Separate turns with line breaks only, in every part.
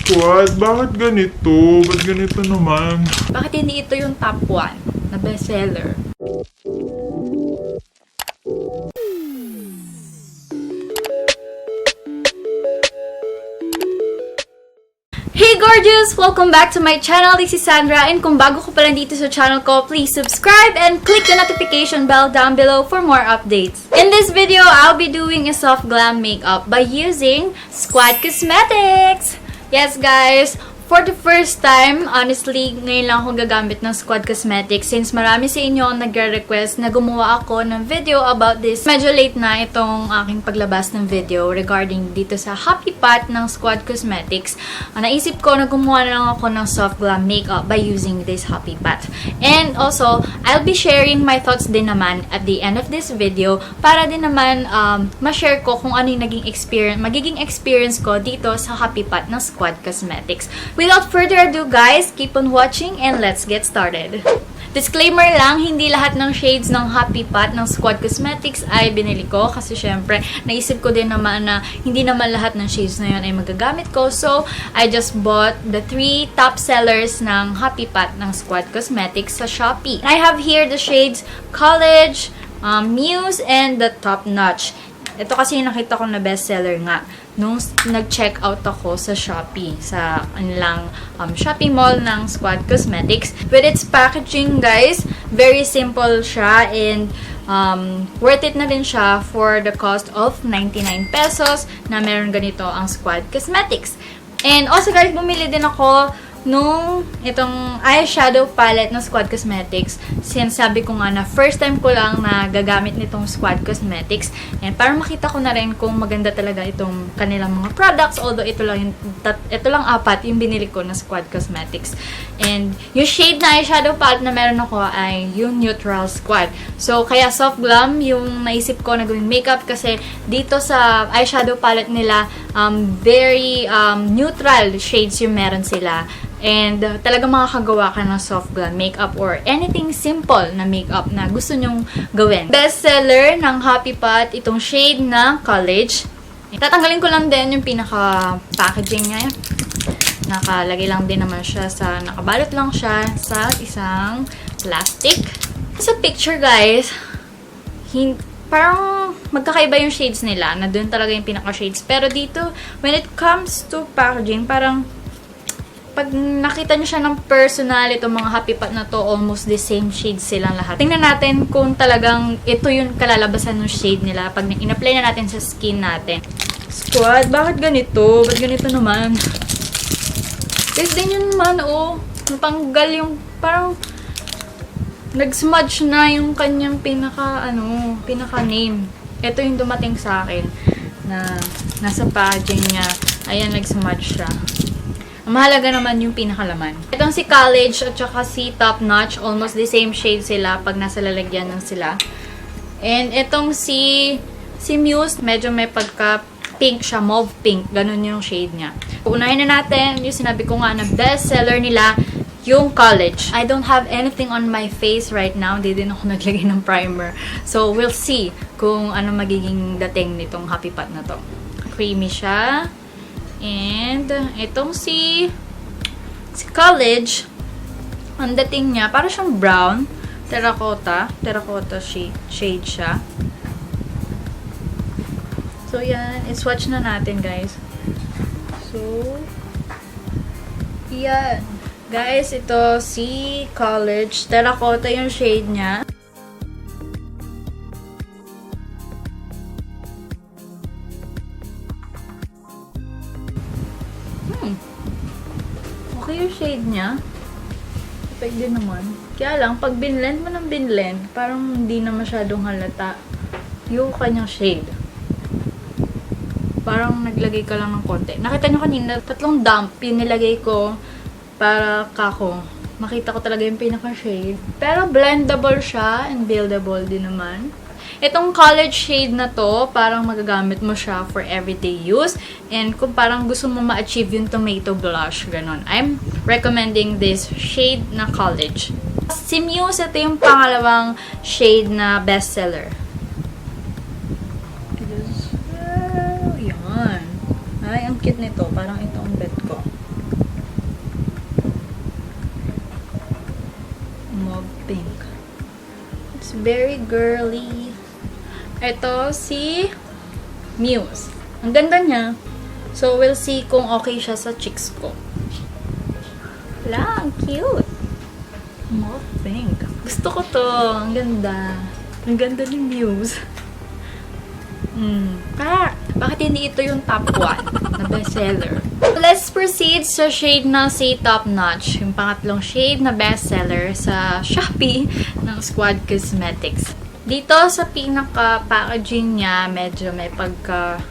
Squad, bakit ganito? Ba't ganito naman?
Bakit hindi ito yung top 1 na bestseller? Hey gorgeous! Welcome back to my channel. This is Sandra, and kung bago ko pa lang dito sa channel ko, please subscribe and click the notification bell down below for more updates. In this video, I'll be doing a soft glam makeup by using Squad Cosmetics. Yes guys, for the first time, honestly, ngayon lang akong gagamit ng Squad Cosmetics since marami sa inyo ang nagre-request na gumawa ako ng video about this. Medyo late na itong aking paglabas ng video regarding dito sa Happy Pot ng Squad Cosmetics. Naisip ko na gumawa na lang ako ng soft glam makeup by using this Happy Pot. And also, I'll be sharing my thoughts din naman at the end of this video para din naman ma-share ko kung ano yung magiging experience ko dito sa Happy Pot ng Squad Cosmetics. Without further ado guys, keep on watching and let's get started. Disclaimer lang, hindi lahat ng shades ng Happy Pot ng Squad Cosmetics ay binili ko kasi syempre naisip ko din naman na hindi naman lahat ng shades na yun ay magagamit ko. So, I just bought the 3 top sellers ng Happy Pot ng Squad Cosmetics sa Shopee. I have here the shades College, Muse, and the Top Notch. Ito kasi nakita ko na bestseller nga nung nag-check out ako sa Shopee, sa kanilang Shopee Mall ng Squad Cosmetics. With its packaging, guys, very simple siya and worth it na din siya for the cost of 99 pesos na meron ganito ang Squad Cosmetics. And also, guys, bumili din ako nung itong eyeshadow palette ng Squad Cosmetics. Since sabi ko nga na first time ko lang na gagamit nitong Squad Cosmetics. And para makita ko na rin kung maganda talaga itong kanilang mga products. Although ito lang 4 yung binili ko na Squad Cosmetics. And yung shade na eyeshadow palette na meron ako ay yung Neutral Squad. So kaya soft glam yung naisip ko na gawing makeup kasi dito sa eyeshadow palette nila very neutral shades yung meron sila. And talagang makakagawa ka ng soft glam makeup or anything simple na makeup na gusto nyong gawin. Bestseller ng Happy Pot, itong shade na College. Tatanggalin ko lang din yung pinaka-packaging niya. Nakalagay lang din naman siya sa, nakabalot lang siya sa isang plastic. Sa picture guys, parang magkakaiba yung shades nila, na doon talaga yung pinaka-shades. Pero dito, when it comes to packaging, parang pag nakita nyo siya ng personal, itong mga Happy Pot na to, almost the same shades silang lahat. Tingnan natin kung talagang ito yung kalalabasan ng shade nila pag in-apply na natin sa skin natin. Squad, bakit ganito? Ba't ganito naman? Guys, din yun naman, oh. Natanggal yung, parang, nag-smudge na yung kanyang pinaka-name. Ito yung dumating sa akin na nasa packaging niya. Ayan, nag-smudge siya. Ang mahalaga naman yung pinakalaman. Itong si College at saka si Top Notch, almost the same shade sila pag nasa lalagyan ng sila. And itong si Muse, medyo may pagka-pink siya, mauve pink. Ganun yung shade niya. Unahin na natin, yung sinabi ko nga na bestseller nila, yung College. I don't have anything on my face right now. Hindi din ako naglagay ng primer. So, we'll see kung ano magiging dating nitong Happy Pot na to. Creamy siya. And, itong si College, ang dating niya, parang siyang brown, terracotta shade siya. So, yan, i-swatch na natin, guys. So, yan. Guys, ito si College, terracotta yung shade niya. Okay yung shade niya. Perfect din naman. Kaya lang, pag binlend mo ng binlend, parang hindi na masyadong halata yung kanyang shade. Parang naglagay ka lang ng konti. Nakita nyo kanina, 3 dump yung nilagay ko para makita ko talaga yung pinaka-shade. Pero blendable siya and buildable din naman. Itong College shade na to, parang magagamit mo siya for everyday use. And kung parang gusto mo ma-achieve yung tomato blush, ganon. I'm recommending this shade na College. Si Muse, ito yung pangalawang shade na bestseller. Yan. Ay, ang cute nito. Parang ito ang bet ko. Very girly. Ito si Muse. Ang ganda niya. So, we'll see kung okay siya sa cheeks ko. Wala, ang cute. Mauve pink. Gusto ko to. Ang ganda. Ang ganda ni Muse. Bakit hindi ito yung top 1 na bestseller? Let's proceed sa shade na si Top Notch. Yung pangatlong shade na bestseller sa Shopee ng Squad Cosmetics. Dito sa pinaka-packaging niya, medyo may pagka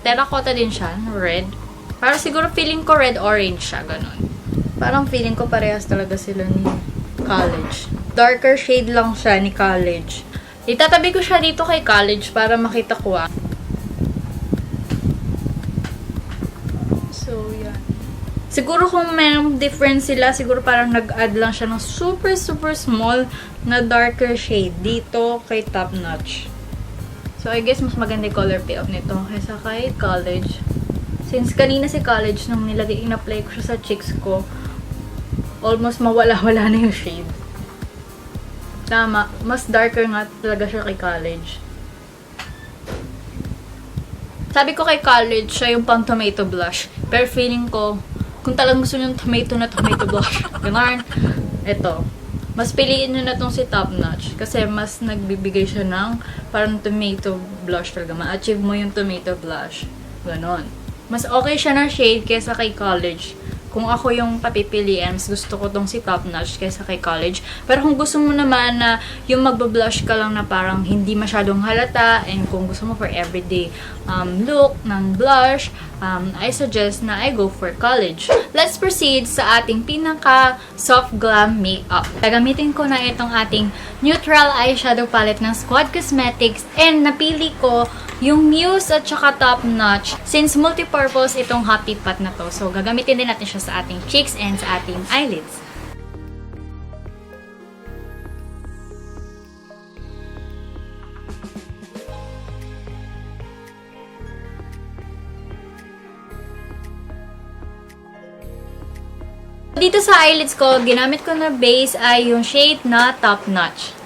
terracotta din siya, red. Parang siguro feeling ko red-orange siya, ganun. Parang feeling ko parehas talaga sila ni College. Darker shade lang siya ni College. Itatabi ko siya dito kay College para makita ko So, yan. Siguro kung may difference sila, siguro parang nag-add lang siya ng super small na darker shade dito kay Top Notch. So, I guess mas maganda yung color payoff nito kaysa kay College. Since kanina si College, nung in-apply ko siya sa cheeks ko, almost mawala-wala na yung shade. Tama, mas darker nga talaga siya kay College. Sabi ko kay College, siya yung pang tomato blush. Pero feeling ko, kung talagang gusto nyo yung tomato blush, ganun. Ito. Mas piliin nyo na tong si Top Notch. Kasi mas nagbibigay siya ng parang tomato blush talaga. Ma-achieve mo yung tomato blush. Ganon. Mas okay siya na shade kaysa kay College. Kung ako yung papipiliin, mas gusto ko tong si Top Notch kaysa kay College. Pero kung gusto mo naman na yung magbablush ka lang na parang hindi masyadong halata, and kung gusto mo for everyday look ng blush, I suggest na I go for College. Let's proceed sa ating pinaka soft glam makeup. Gagamitin ko na itong ating neutral eyeshadow palette ng Squad Cosmetics, and napili ko yung Muse at saka Top Notch since multi-purpose itong hot tip pot na to. So, gagamitin din natin siya sa ating cheeks and sa ating eyelids. Dito sa eyelids ko, ginamit ko na base ay yung shade na Top Notch.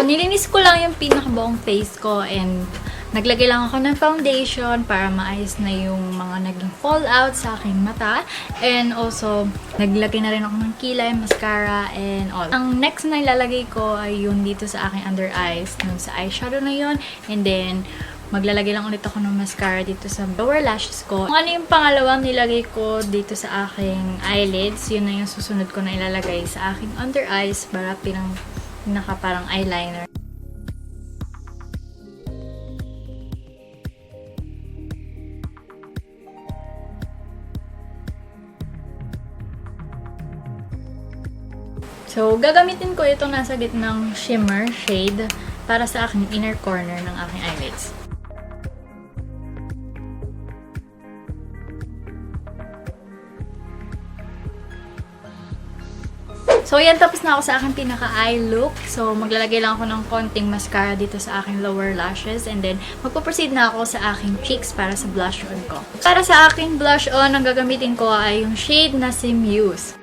So, nilinis ko lang yung pinakabuong face ko and naglagay lang ako ng foundation para maayos na yung mga naging fallout sa aking mata. And also, naglagay na rin ako ng kilay, mascara, and all. Ang next na ilalagay ko ay yung dito sa aking under eyes, dun sa eyeshadow na yun. And then, maglalagay lang ulit ako ng mascara dito sa lower lashes ko. Kung ano yung pangalawang nilagay ko dito sa aking eyelids, yun na yung susunod ko na ilalagay sa aking under eyes para pinaka parang eyeliner. So, gagamitin ko itong nasa gitnang shimmer shade para sa aking inner corner ng aking eyelids. So, yan, tapos na ako sa aking pinaka-eye look. So, maglalagay lang ako ng konting mascara dito sa aking lower lashes. And then, magpo-proceed na ako sa aking cheeks para sa blush on ko. Para sa aking blush on, ang gagamitin ko ay yung shade na si Muse.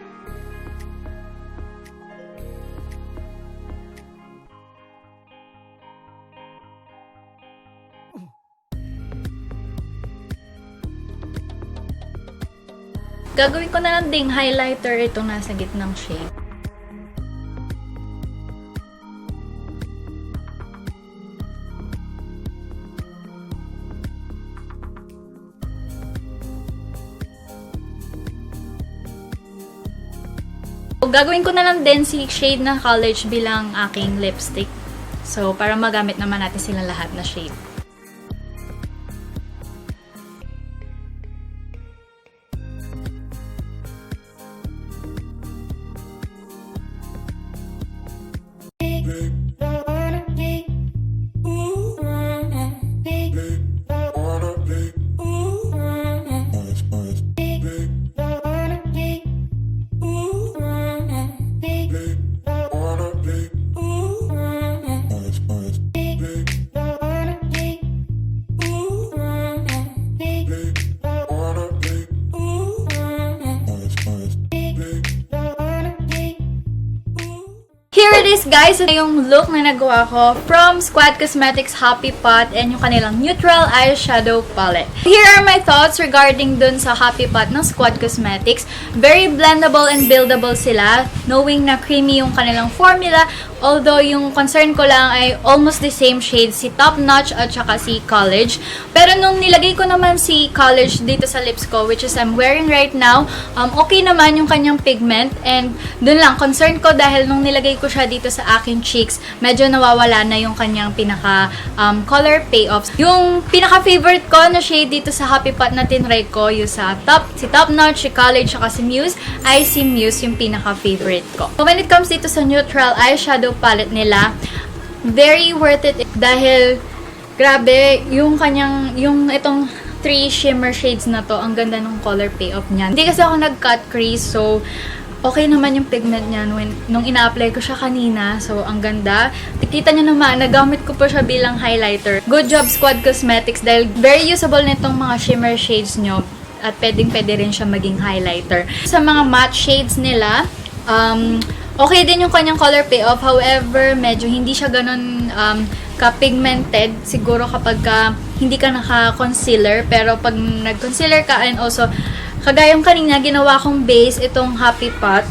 Gagawin ko na lang ding highlighter itong nasa gitnang shade. Gagawin ko na lang din si shade na College bilang aking lipstick. So, para magamit naman natin silang lahat na shade. Here it is, guys. Ito yung look na nagawa ko from Squad Cosmetics Happy Pot and yung kanilang neutral eyeshadow palette. Here are my thoughts regarding dun sa Happy Pot ng Squad Cosmetics. Very blendable and buildable sila, knowing na creamy yung kanilang formula. Although yung concern ko lang ay almost the same shade, si Top Notch at saka si College. Pero nung nilagay ko naman si College dito sa lips ko, which is I'm wearing right now, okay naman yung kanyang pigment. And dun lang, concern ko dahil nung nilagay ko siya dito sa aking cheeks, medyo nawawala na yung kanyang pinaka color payoffs. Yung pinaka-favorite ko na shade dito sa Happy Pot na tinry ko, yung si Top Notch, si College, saka si Muse, ay si Muse yung pinaka-favorite ko. So when it comes dito sa neutral eyeshadow palette nila, very worth it dahil grabe yung itong 3 shimmer shades na to, ang ganda ng color payoff niya. Hindi kasi ako nag-cut crease, so okay naman yung pigment niya nung ina-apply ko siya kanina. So, ang ganda. Kita nyo naman, nagamit ko pa siya bilang highlighter. Good job, Squad Cosmetics, dahil very usable nitong mga shimmer shades nyo. At pwede rin siya maging highlighter. Sa mga matte shades nila, okay din yung kanyang color payoff. However, medyo hindi siya ganun ka-pigmented. Siguro kapag hindi ka naka-concealer. Pero pag nag-concealer ka, and also, kagayang kanina, ginawa kong base itong Happy Pot.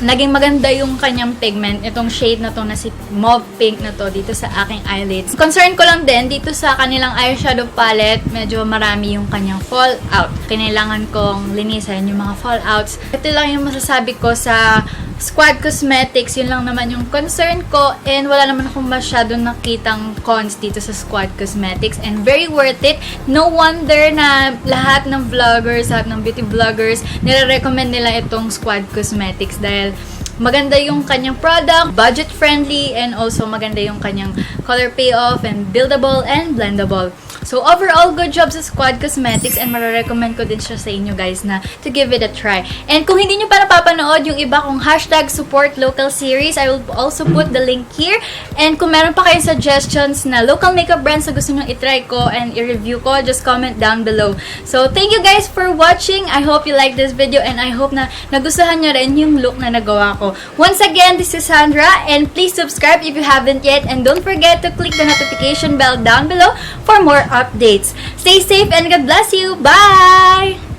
Naging maganda yung kanyang pigment. Itong shade na to na si mauve pink na to dito sa aking eyelids. Concern ko lang din dito sa kanilang eyeshadow palette, medyo marami yung kanyang fallout. Kailangan kong linisan yung mga fallouts. Ito lang yung masasabi ko sa Squad Cosmetics. Yun lang naman yung concern ko. And wala naman akong masyadong nakitang cons dito sa Squad Cosmetics. And very worth it. No wonder na lahat ng vloggers, lahat ng beauty vloggers, nire-recommend nila itong Squad Cosmetics dahil maganda yung kanyang product, budget friendly, and also maganda yung kanyang color payoff and buildable and blendable. So overall, good job sa Squad Cosmetics and mararecommend ko din siya sa inyo guys na to give it a try. And kung hindi nyo pa napapanood yung iba kong #supportlocal series, I will also put the link here. And kung meron pa kayong suggestions na local makeup brands na gusto nyo itry ko and i-review ko, just comment down below. So thank you guys for watching. I hope you like this video and I hope na nagustuhan nyo rin yung look na nagawa ko. Once again, this is Sandra and please subscribe if you haven't yet and don't forget to click the notification bell down below for more updates. Stay safe and God bless you. Bye!